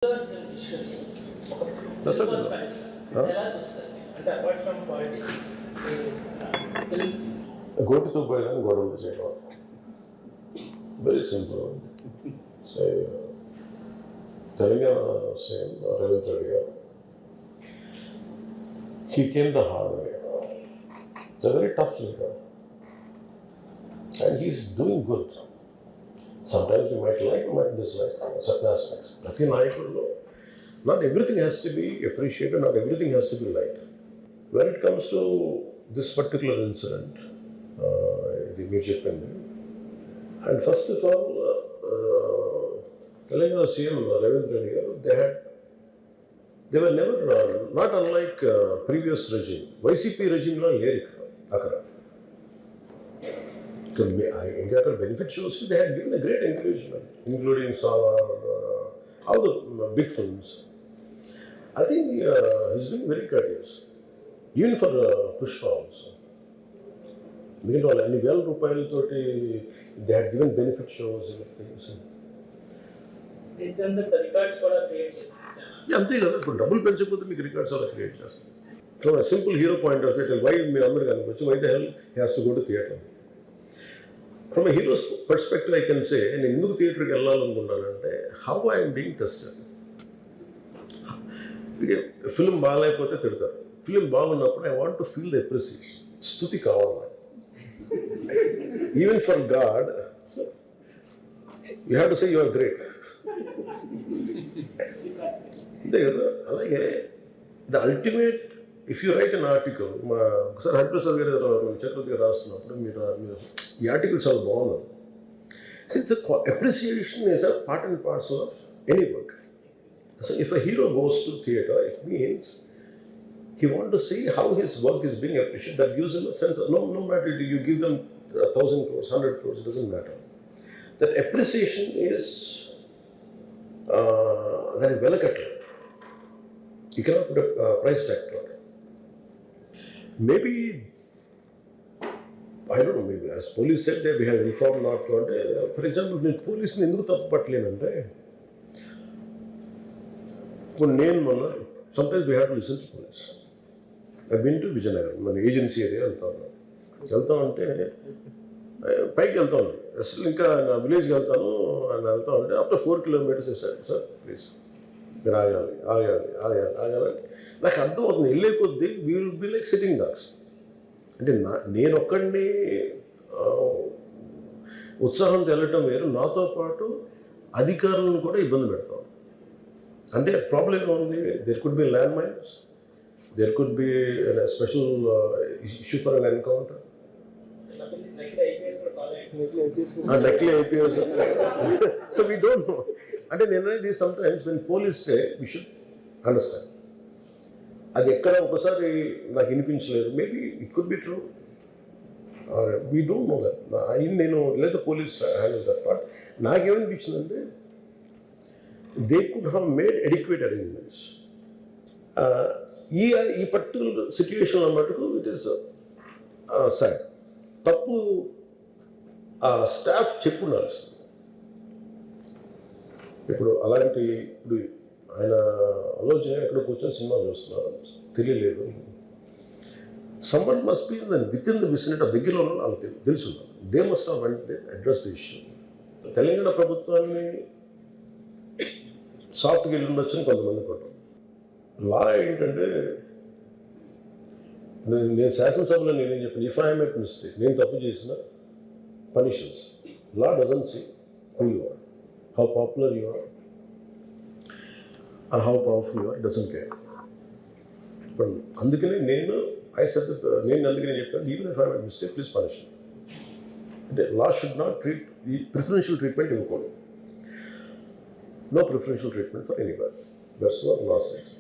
That's okay. Go to the boy and go to the jail. Very simple. Say, telling you, same, he came the hard way. It's a very tough leader. And he's doing good. Sometimes you might like, you might dislike certain aspects. Nothing I could know. Not everything has to be appreciated, not everything has to be liked. When it comes to this particular incident, the major pending, and first of all, telling us CM Ravindra, they were never, not unlike previous regime. YCP regime lo leru akkada. I benefit shows they had given a great encouragement, including Salar, all the big films. I think he's been very courteous, even for Pushpa also. They had given benefit shows and things. Is then the records for a create? Yeah, I'm thinking that double bench records are create. From a simple hero point of view, why the hell he has to go to theatre? From a hero's perspective, I can say, in a new theatre, how I am being tested. Film Bala film Bala, I want to feel the appreciation. Stuti Kavala. Even for God, you have to say you are great. The ultimate, if you write an article, the articles are born. Since appreciation is a part and parcel of any work. So if a hero goes to theatre, it means he wants to see how his work is being appreciated. That gives him a sense of, no matter you give them 1,000 crores, 100 crores, it doesn't matter. That appreciation is very well cut. You cannot put a price tag to it. Maybe, I don't know, maybe as police said they have informed not to. For example, when police sometimes we have to listen to police. I've been to Vijayanagar, my agency area. Village after 4 kilometers, I said, sir, please. We will be like sitting ducks. ఉత్సాహం తెలటం వేరు నాతో పాటు అధికారులను కూడా ఇబ్బంది పెడతాం అంటే problem ఉంది there could be land mines there could be special issue for an encounter నకిలీ IPS so we don't know అంటే నేను అనేది sometimes when police say we should understand అది ఎక్కడ ఒకసారి నాకు వినిపించలేదు maybe it could be true we don't know that నేను లేదా పోలీస్ హ్యాండిల్ దట్ పార్ట్ నాకేమనిపించిందంటే they could have made adequate arrangements ఈ పర్టికులర్ సిచ్యువేషన్ మటుకు ఇట్ ఈస్ సాడ్ తప్పు స్టాఫ్ చెప్పుండాల్సింది ఇప్పుడు అలాంటి ఇప్పుడు ఆయన ఆలోచన ఎక్కడ కూర్చొని సినిమా చూస్తున్నారు తెలియలేదు someone must be within the vicinity of దగ్గరలో వాళ్ళకి తెలుసు they must have vent address the issue Telangana ప్రభుత్వాన్ని సాఫ్ట్గా వెళ్ళి ఉండొచ్చని కొంతమంది కొట్టారు లా ఏంటంటే నేను శాసనసభలో నేనేం చెప్పాను ఇఫ్ ఐ మేక్ మిస్టేక్ నేను తప్పు చేసిన punishments law doesn't see who you are how popular you are are how powerful you are doesn't care ఇప్పుడు అందుకనే నేను అందుకనే చెప్పాను even if I make mistake please punish అంటే లా షుడ్ నాట్ ట్రీట్ ఈ ప్రిఫరెన్షియల్ ట్రీట్మెంట్ ఇవ్వకూడదు no preferential treatment for anybody that's what law says